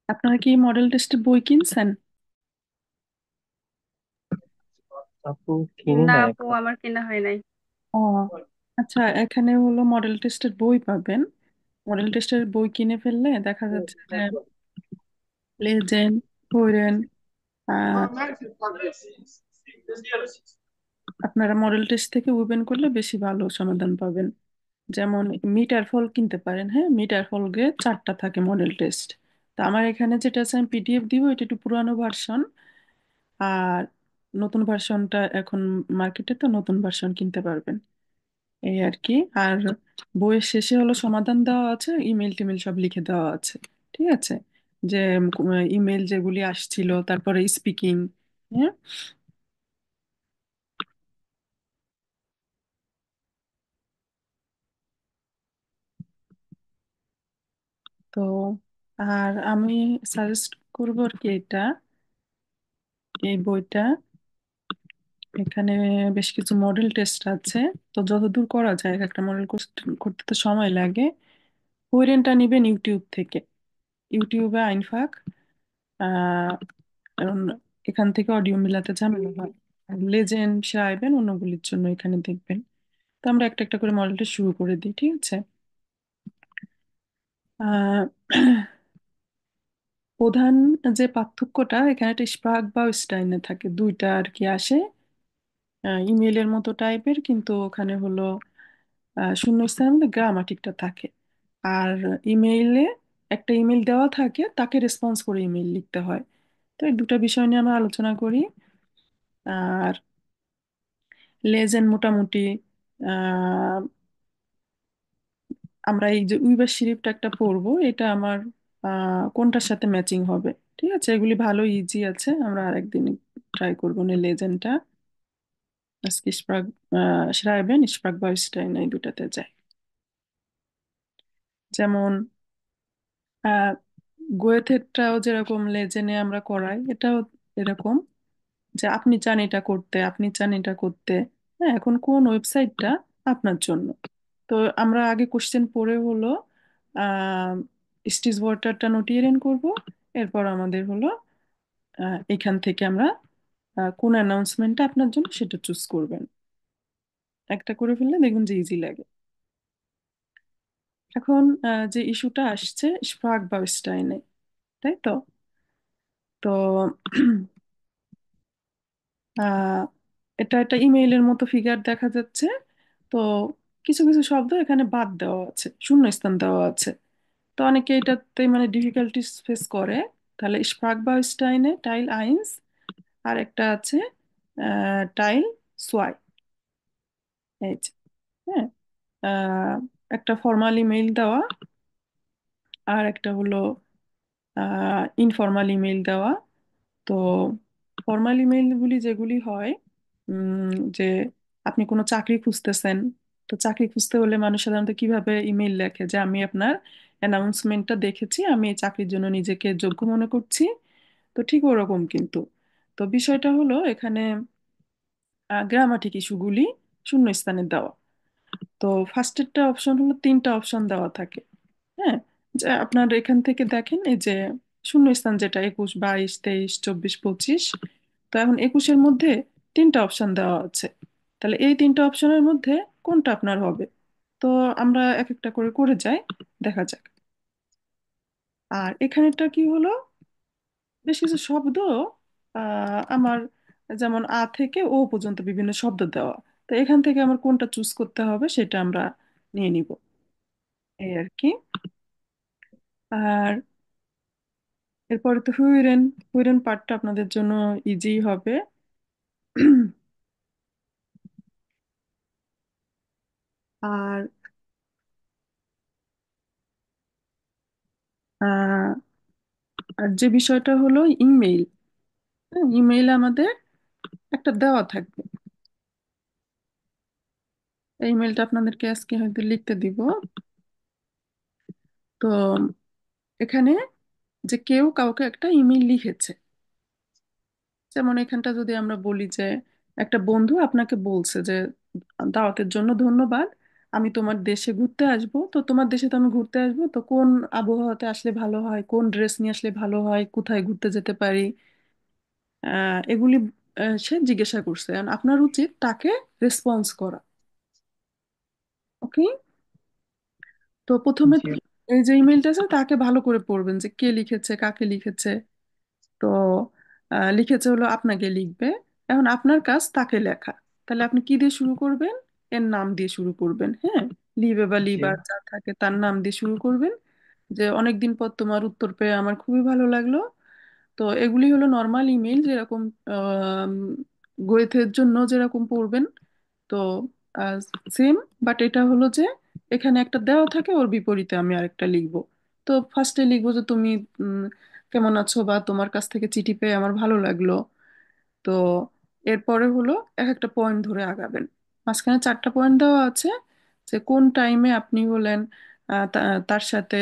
আপনারা কি মডেল টেস্টের বই কিনছেন? আপু, কিনি না না আপু, এখন। আমার কেনা হয় নাই। ও আচ্ছা, এখানে হলো মডেল টেস্টের বই পাবেন। মডেল টেস্টের বই কিনে ফেললে দেখা যাচ্ছে যে লেজেন্ড, কোহেরেন, আপনারা মডেল টেস্ট থেকে ওপেন করলে বেশি ভালো সমাধান পাবেন। যেমন মিট আর ফল কিনতে পারেন। হ্যাঁ, মিট আর ফল গ্রে চারটা থাকে মডেল টেস্ট। তো আমার এখানে যেটা আছে আমি পিডিএফ দিব, এটা একটু পুরানো ভার্সন। আর নতুন ভার্সনটা এখন মার্কেটে, তো নতুন ভার্সন কিনতে পারবেন, এই আর কি। আর বইয়ের শেষে হলো সমাধান দেওয়া আছে, ইমেল টিমেল সব লিখে দেওয়া আছে। ঠিক আছে, যে ইমেল যেগুলি আসছিল, তারপরে স্পিকিং। হ্যাঁ, তো আর আমি সাজেস্ট করবো আর কি এটা, এই বইটা। এখানে বেশ কিছু মডেল টেস্ট আছে। তো যতদূর করা যায়, এক একটা মডেল করতে তো সময় লাগে। কোয়েরেনটা নিবেন ইউটিউব থেকে, ইউটিউবে আইনফাক। কারণ এখান থেকে অডিও মিলাতে ঝামেলা হয়। আর লেজেন্ড সাহেবেন অন্যগুলির জন্য এখানে দেখবেন। তো আমরা একটা একটা করে মডেলটা শুরু করে দিই, ঠিক আছে। আহ, প্রধান যে পার্থক্যটা এখানে, একটা স্পার্ক বা স্টাইনে থাকে, দুইটা আর কি আসে। ইমেলের মতো টাইপের, কিন্তু ওখানে হলো শূন্যস্থানের মধ্যে গ্রামাটিকটা থাকে। আর ইমেইলে একটা ইমেল দেওয়া থাকে, তাকে রেসপন্স করে ইমেল লিখতে হয়। তো এই দুটা বিষয় নিয়ে আমরা আলোচনা করি। আর লেজেন্ড মোটামুটি আহ, আমরা এই যে উইবার শরীফটা একটা পড়বো, এটা আমার কোনটার সাথে ম্যাচিং হবে। ঠিক আছে, এগুলি ভালো ইজি আছে, আমরা আরেকদিন ট্রাই করবো না লেজেন্ডটা। আজকে স্প্রাগ শ্রাইবেন স্প্রাগ বা স্টাইন, এই দুটাতে যায়। যেমন আহ গোয়েথেরটাও যেরকম লেজেন্ডে আমরা করাই, এটাও এরকম, যে আপনি চান এটা করতে, আপনি চান এটা করতে। হ্যাঁ, এখন কোন ওয়েবসাইটটা আপনার জন্য। তো আমরা আগে কোশ্চেন পড়ে হলো আহ স্টিচ ওয়াটারটা নোটিয়েন করব। এরপর আমাদের হলো এখান থেকে আমরা কোন অ্যানাউন্সমেন্টটা আপনার জন্য সেটা চুজ করবেন। একটা করে ফেললে দেখবেন যে ইজি লাগে। এখন যে ইস্যুটা আসছে স্প্রাগ বা স্টাইনে, তাই তো। তো আহ, এটা একটা ইমেইলের মতো ফিগার দেখা যাচ্ছে। তো কিছু কিছু শব্দ এখানে বাদ দেওয়া আছে, শূন্যস্থান দেওয়া আছে। তো অনেকে এটাতে মানে ডিফিকাল্টিস ফেস করে। তাহলে স্প্রাগ বা স্টাইনে টাইল আইন্স, আর একটা আছে টাইল সোয়াই, এই যে। হ্যাঁ, আহ, একটা ফর্মাল ইমেইল দেওয়া, আর একটা হলো ইনফর্মাল ইমেইল দেওয়া। তো ফর্মাল ইমেইলগুলি যেগুলি হয়, যে আপনি কোনো চাকরি খুঁজতেছেন। তো চাকরি খুঁজতে হলে মানুষ সাধারণত কিভাবে ইমেইল লেখে, যে আমি আপনার অ্যানাউন্সমেন্টটা দেখেছি, আমি এই চাকরির জন্য নিজেকে যোগ্য মনে করছি। তো ঠিক ওরকম কিন্তু। তো বিষয়টা হলো এখানে গ্রামাটিক ইস্যুগুলি শূন্যস্থানে দেওয়া। তো ফার্স্টেরটা অপশন হলো, তিনটা অপশন দেওয়া থাকে। হ্যাঁ, যে আপনার এখান থেকে দেখেন, এই যে শূন্যস্থান যেটা 21, 22, 23, 24, 25। তো এখন 21-এর মধ্যে তিনটা অপশন দেওয়া আছে। তাহলে এই তিনটা অপশনের মধ্যে কোনটা আপনার হবে? তো আমরা এক একটা করে করে যাই, দেখা যাক। আর এখানেরটা কি হলো, বেশ কিছু শব্দ আমার, যেমন আ থেকে ও পর্যন্ত বিভিন্ন শব্দ দেওয়া। তো এখান থেকে আমার কোনটা চুজ করতে হবে সেটা আমরা নিয়ে নিব, এই আর কি। আর এরপরে তো হুইরেন, হুইরেন পার্টটা আপনাদের জন্য ইজি হবে। আর আহ, আর যে বিষয়টা হলো ইমেইল, ইমেইল আমাদের একটা দেওয়া থাকবে। এই ইমেলটা আপনাদেরকে আজকে হয়তো লিখতে দিব। তো এখানে যে কেউ কাউকে একটা ইমেল লিখেছে, যেমন এখানটা যদি আমরা বলি যে একটা বন্ধু আপনাকে বলছে যে দাওয়াতের জন্য ধন্যবাদ, আমি তোমার দেশে ঘুরতে আসবো, তো তোমার দেশে তো আমি ঘুরতে আসবো, তো কোন আবহাওয়াতে আসলে ভালো হয়, কোন ড্রেস নিয়ে আসলে ভালো হয়, কোথায় ঘুরতে যেতে পারি, এগুলি সে জিজ্ঞাসা করছে। আর আপনার উচিত তাকে রেসপন্স করা। ওকে? তো প্রথমে জি। এই যে ইমেলটা আছে তাকে ভালো করে পড়বেন যে কে লিখেছে, কাকে লিখেছে। তো লিখেছে হলো আপনাকে লিখবে। এখন আপনার কাজ তাকে লেখা। তাহলে আপনি কি দিয়ে শুরু করবেন? এর নাম দিয়ে শুরু করবেন। হ্যাঁ, লিবে বা জি। লিবার যা থাকে তার নাম দিয়ে শুরু করবেন। যে অনেকদিন পর তোমার উত্তর পেয়ে আমার খুবই ভালো লাগলো। তো এগুলি হলো নর্মাল ইমেল, যেরকম গোয়েথের জন্য যেরকম পড়বেন। তো সেম, বাট এটা হলো যে এখানে একটা দেওয়া থাকে, ওর বিপরীতে আমি আরেকটা লিখবো। তো ফার্স্টে লিখবো যে তুমি উম, কেমন আছো, বা তোমার কাছ থেকে চিঠি পেয়ে আমার ভালো লাগলো। তো এরপরে হলো এক একটা পয়েন্ট ধরে আগাবেন। মাঝখানে 4টা পয়েন্ট দেওয়া আছে, যে কোন টাইমে আপনি হলেন তার সাথে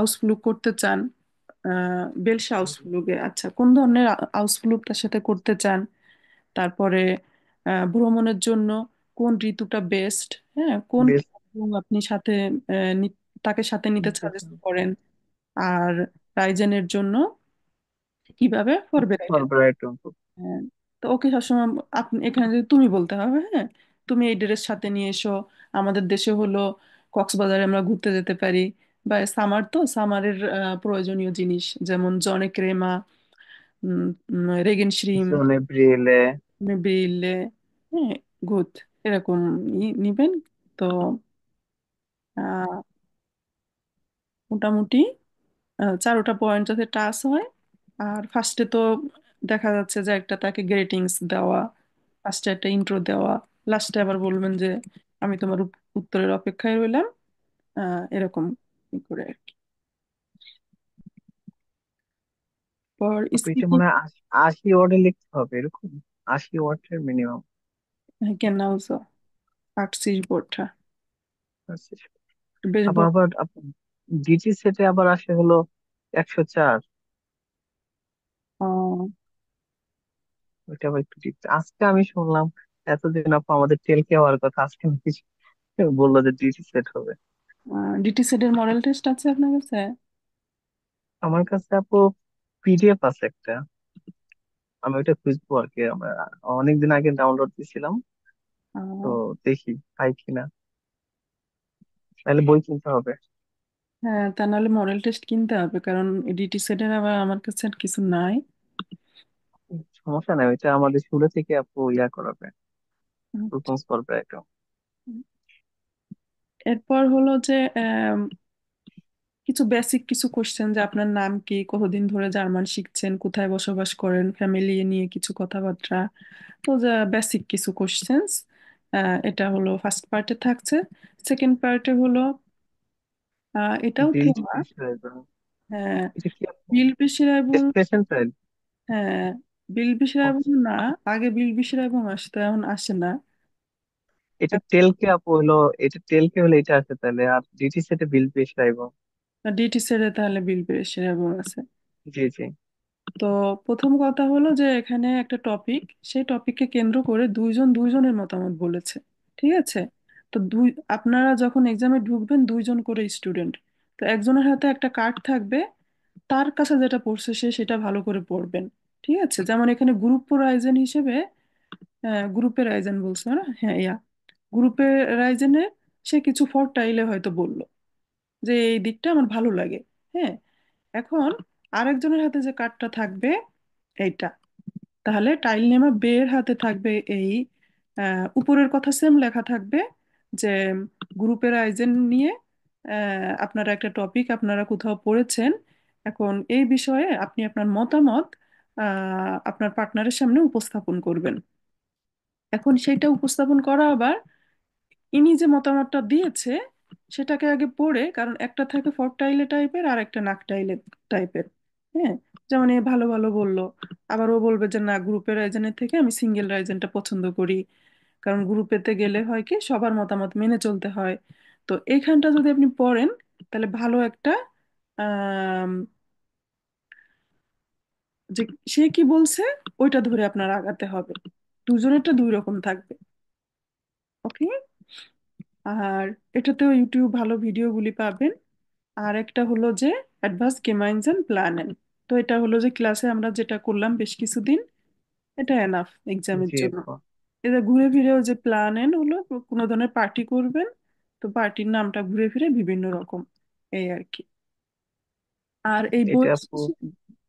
আউসফ্লুক করতে চান। বেলসা আউসফ্লুগে, আচ্ছা, কোন ধরনের আউসফ্লুক তার সাথে করতে চান। তারপরে ভ্রমণের জন্য কোন ঋতুটা বেস্ট, হ্যাঁ, কোন বেশ। এবং আপনি সাথে তাকে সাথে নিতে সাজেস্ট করেন। আর রাইজেনের জন্য কিভাবে ফরবেরাইট। ফরব্রাইট। হ্যাঁ। তো ওকে সবসময় আপনি এখানে যদি তুমি বলতে হবে, হ্যাঁ, তুমি এই ড্রেস সাথে নিয়ে এসো। আমাদের দেশে হলো কক্সবাজারে আমরা ঘুরতে যেতে পারি, বা সামার, তো সামারের প্রয়োজনীয় জিনিস যেমন জনে ক্রেমা, রেগেন শ্রিম, জন এপ্রিলে। বিলে, হ্যাঁ, গুড, এরকম নিবেন। তো আহ, মোটামুটি 4টা পয়েন্ট যাতে টাচ হয়। আর ফার্স্টে তো দেখা যাচ্ছে যে একটা তাকে গ্রেটিংস দেওয়া, ফার্স্টে একটা ইন্ট্রো দেওয়া, লাস্টে আবার বলবেন যে আমি তোমার উত্তরের অপেক্ষায় রইলাম, এরকম করে আর কি। পর আপু এটা স্পিকিং। মনে হয় 80 ওয়ার্ডে লিখতে হবে এরকম। 80 ওয়ার্ডের মিনিমাম। কেনাউজো আটত্রিশ বোর্ডটা আচ্ছা। বেশ আবার বড়। আবার ডিটি সেটে আবার আসে হলো 104। আহ, ওইটা আবার একটু ডিপতে আজকে আমি শুনলাম। এতদিন আপু আমাদের টেলকে হওয়ার কথা, আজকে নাকি বললো যে ডিটি সেট হবে। ডিটি সেটের মডেল টেস্ট আছে আপনার কাছে? আমার কাছে আপু পিডিএফ আছে একটা। আমি ওইটা খুঁজবো আর কি। আমরা অনেকদিন আগে ডাউনলোড দিয়েছিলাম। তো আহ, দেখি পাই কিনা। তাহলে বই কিনতে হবে। হ্যাঁ, তা নাহলে মডেল টেস্ট কিনতে হবে, কারণ ডিটি সেটের আবার আমার কাছে আর কিছু নাই। সমস্যা নাই, ওইটা আমাদের শুরু থেকে আপু ইয়া করাবে। আচ্ছা। প্রপোজ করবে একটা। এরপর হলো যে কিছু বেসিক কিছু কোশ্চেন, যে আপনার নাম কি, কতদিন ধরে জার্মান শিখছেন, কোথায় বসবাস করেন, ফ্যামিলি নিয়ে কিছু কথাবার্তা। তো যা বেসিক কিছু কোশ্চেন্স, এটা হলো ফার্স্ট পার্টে থাকছে। সেকেন্ড পার্টে হলো এটাও বিল্ড থেমা। প্রেশারাইজার। হ্যাঁ, এটা কি আপু? বিল বিশিরাবং। Expression file. হ্যাঁ, বিল বিশিরাবং না, আগে বিল বিশিরাবং আসতো, এখন আসে না। এটা টেলকে আপু হলো। এটা টেলকে হলো এটা আছে তাহলে, আর ডিটি সেটে বিল্ড প্রেশারাইজার। ডিটি সেটে তাহলে বিল বিশিরাবং আছে। জি জি। তো প্রথম কথা হলো যে এখানে একটা টপিক, সেই টপিককে কেন্দ্র করে দুইজন দুইজনের মতামত বলেছে। ঠিক আছে? তো আপনারা যখন এক্সামে ঢুকবেন, দুইজন করে স্টুডেন্ট। তো একজনের হাতে একটা কার্ড থাকবে, তার কাছে যেটা পড়ছে সে সেটা ভালো করে পড়বেন। ঠিক আছে? যেমন এখানে গ্রুপ রাইজেন হিসেবে, গ্রুপে রাইজেন বলছে না, হ্যাঁ, গ্রুপে রাইজেনে সে কিছু ফরটাইলে হয়তো বলল যে এই দিকটা আমার ভালো লাগে। হ্যাঁ, এখন আরেকজনের হাতে যে কার্ডটা থাকবে এইটা, তাহলে টাইল নেমা বের হাতে থাকবে এই উপরের কথা সেম লেখা থাকবে, যে গ্রুপের আয়োজন নিয়ে আপনারা একটা টপিক আপনারা কোথাও পড়েছেন, এখন এই বিষয়ে আপনি আপনার মতামত আপনার পার্টনারের সামনে উপস্থাপন করবেন। এখন সেইটা উপস্থাপন করা আবার, ইনি যে মতামতটা দিয়েছে সেটাকে আগে পড়ে, কারণ একটা থাকে ফরটাইলে টাইপের আর একটা নাকটাইলে টাইপের। হ্যাঁ, যেমন এ ভালো ভালো বললো, আবার ও বলবে যে না, গ্রুপের রাইজেনের থেকে আমি সিঙ্গেল রাইজেনটা পছন্দ করি, কারণ গ্রুপেতে গেলে হয় কি সবার মতামত মেনে চলতে হয়। তো এইখানটা যদি আপনি পড়েন, তাহলে ভালো একটা আম, যে সে কি বলছে ওইটা ধরে আপনার আগাতে হবে। দুজনেরটা দুই রকম থাকবে। ওকে? আর এটাতেও ইউটিউব ভালো ভিডিওগুলি পাবেন। আর একটা হলো যে অ্যাডভান্স গেমাইনস প্ল্যানেন। তো এটা হলো যে ক্লাসে আমরা যেটা করলাম বেশ কিছুদিন, এটা এনাফ এক্সামের জি জন্য। আপু। এটা ঘুরে ফিরেও যে প্ল্যানেন হলো কোনো ধরনের পার্টি করবেন, তো পার্টির নামটা ঘুরে ফিরে বিভিন্ন রকম, এই আর কি। আর এই বই এটা আপু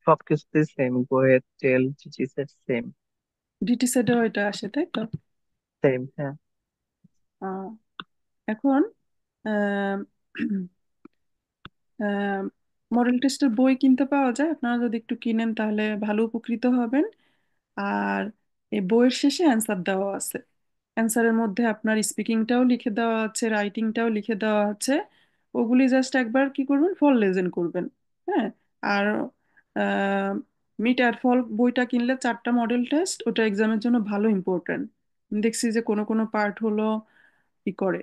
সবকিছুতে সেম, গোয়ের টেল জিজি সেট সেম। ডিটি সেটেও এটা আসে, তাই তো? সেম, হ্যাঁ। আহ, এখন মডেল টেস্টের বই কিনতে পাওয়া যায়, আপনারা যদি একটু কিনেন তাহলে ভালো উপকৃত হবেন। আর এই বইয়ের শেষে অ্যান্সার দেওয়া আছে। অ্যান্সারের মধ্যে আপনার স্পিকিংটাও লিখে দেওয়া আছে, রাইটিংটাও লিখে দেওয়া আছে। ওগুলি জাস্ট একবার কি করবেন, ফল লেজেন করবেন। হ্যাঁ। আর মিট অ্যাট ফল বইটা কিনলে 4টা মডেল টেস্ট, ওটা এক্সামের জন্য ভালো ইম্পর্ট্যান্ট। দেখছি যে কোনো কোনো পার্ট হলো কি করে,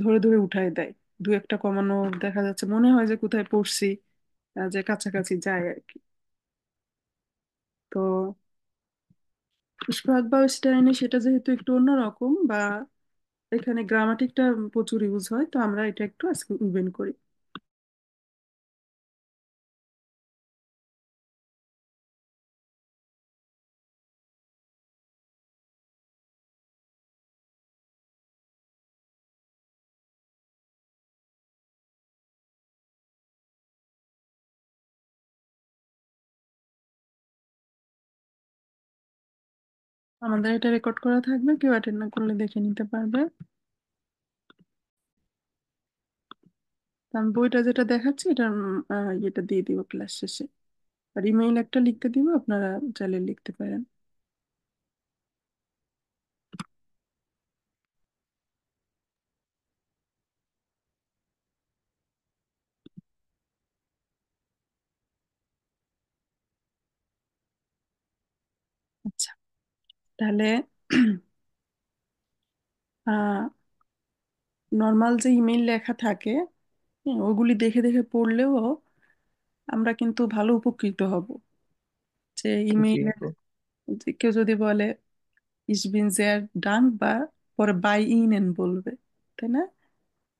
ধরে ধরে উঠায় দেয়। দু একটা কমানো দেখা যাচ্ছে, মনে হয় যে কোথায় পড়ছি, যে কাছাকাছি যায় আর কি। তো পুষ্পাক বা স্টাইনে সেটা যেহেতু একটু অন্যরকম, বা এখানে গ্রামাটিকটা প্রচুর ইউজ হয়, তো আমরা এটা একটু আজকে ইভেন্ট করি। আমাদের এটা রেকর্ড করা থাকবে, কেউ অ্যাটেন্ড না করলে দেখে নিতে পারবে। তো আমি বইটা যেটা দেখাচ্ছি এটা ইয়েটা দিয়ে দিব ক্লাস শেষে। আর ইমেইল একটা লিখতে দিব, আপনারা চাইলে লিখতে পারেন। আচ্ছা, তাহলে নর্মাল যে ইমেইল লেখা থাকে, হ্যাঁ, ওগুলি দেখে দেখে পড়লেও আমরা কিন্তু ভালো উপকৃত হব। যে জি ইমেইলে আপু। কেউ যদি বলে ইস বিন জেয়ার ডাং, বা পরে বাই ইন বলবে, তাই না?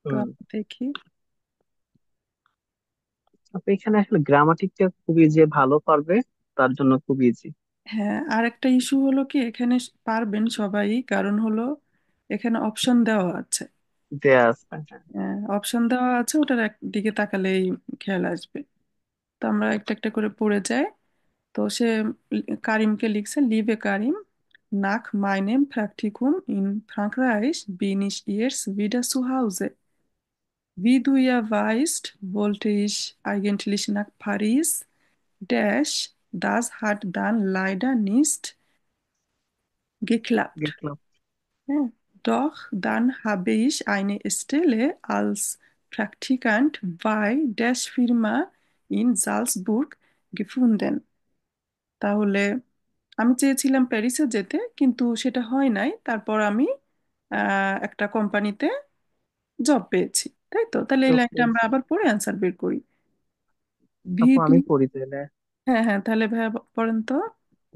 তো হুম। আমরা দেখি। আপু এখানে আসলে গ্রামাটিকটা খুবই যে ভালো পারবে তার জন্য খুব ইজি হ্যাঁ, আর একটা ইস্যু হলো কি, এখানে পারবেন সবাই, কারণ হলো এখানে অপশন দেওয়া আছে। দেয়া আছে, হ্যাঁ। অপশন দেওয়া আছে, ওটার একদিকে তাকালেই খেয়াল আসবে। তো আমরা একটা একটা করে পড়ে যাই। তো সে কারিমকে লিখছে, লিভে কারিম nach meinem Praktikum in Frankreich bin ich jetzt wieder zu Hause. Wie du ja weißt, wollte ich eigentlich nach Paris. Dash, das hat dann leider nicht geklappt. দেখলাম। Ja. Doch dann habe ich eine Stelle als Praktikant bei Dash Firma in Salzburg gefunden. তাহলে আমি চেয়েছিলাম প্যারিসে যেতে, কিন্তু সেটা হয় নাই। তারপর আমি একটা কোম্পানিতে জব পেয়েছি, তাই তো? তাহলে এই তো লাইনটা আমরা আবার পড়ে অ্যান্সার বের করি। ভি আপু দুই। আমি পড়ি তাহলে। হ্যাঁ হ্যাঁ, তাহলে ভাইয়া পড়েন তো।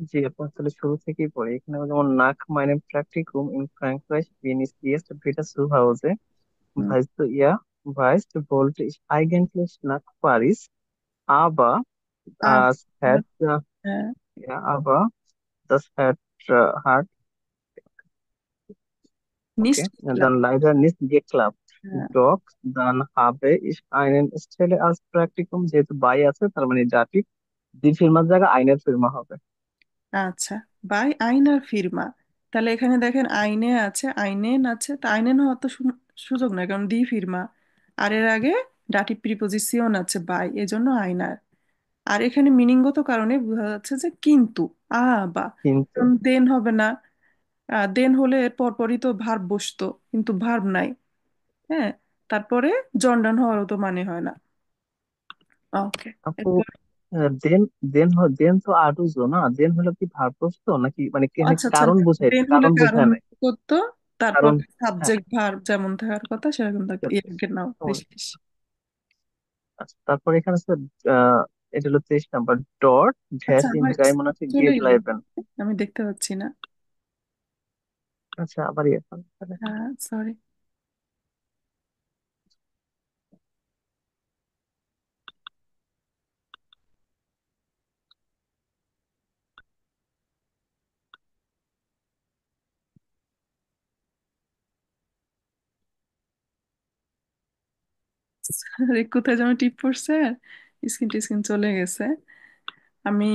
জি আপু, তাহলে শুরু থেকেই পড়ি। এখানে যেমন নাক মাইনে প্র্যাকটিকুম ইন ফ্রাঙ্করাইচ বিন ist jetzt wieder zu Hause. হুম, Weißt du, ja, weißt, wollte ich eigentlich nach Paris, aber আর es hat, হ্যাঁ, ja, aber das hat, okay, নিশ্চিত ছিলাম। dann leider nicht geklappt. হ্যাঁ, Doch dann habe ich einen Stelle als Praktikum, যেহেতু by আছে তার মানে দাটিক, দি ফিরমার জায়গা আইনের ফিরমা হবে। আচ্ছা, বাই আইনার ফিরমা। তাহলে এখানে দেখেন আইনে আছে, আইনেন আছে, তা আইনেন হওয়ার তো সুযোগ নাই, কারণ দি ফিরমা। আর এর আগে ডাটিভ প্রিপোজিশন আছে বাই, এজন্য আইনার। আর এখানে মিনিংগত কারণে বোঝা যাচ্ছে যে কিন্তু, বা কিন্তু দেন হবে না। দেন হলে এর পরপরই তো ভার্ব বসতো, কিন্তু ভার্ব নাই। হ্যাঁ। তারপরে জন্ডান হওয়ারও তো মানে হয় না। ওকে। আপু দেন, দেন তো আরুজো না, দেন হলো কি ভার্ব প্রসতো নাকি, মানে কি এখানে আচ্ছা আচ্ছা, কারণ বুঝাইছে, দেন হলে কারণ কারণ বোঝায় নাই। করতো, তারপর কারণ, হ্যাঁ, সাবজেক্ট ভার্ব যেমন থাকার কথা সেরকম থাকতো, নাও শেষ। আচ্ছা তারপর এখানে আছে আহ এটা হলো 23 নাম্বার, ডট আচ্ছা, ড্যাশ ইন আমার গায়ে মনে আছে চলে গেট গেল, লাইবেন। আমি দেখতে পাচ্ছি না। আচ্ছা আবার এখন হ্যাঁ, সরি। আরে কোথায় যেন টিপ পড়ছে, স্কিন টিস্কিন চলে গেছে। আমি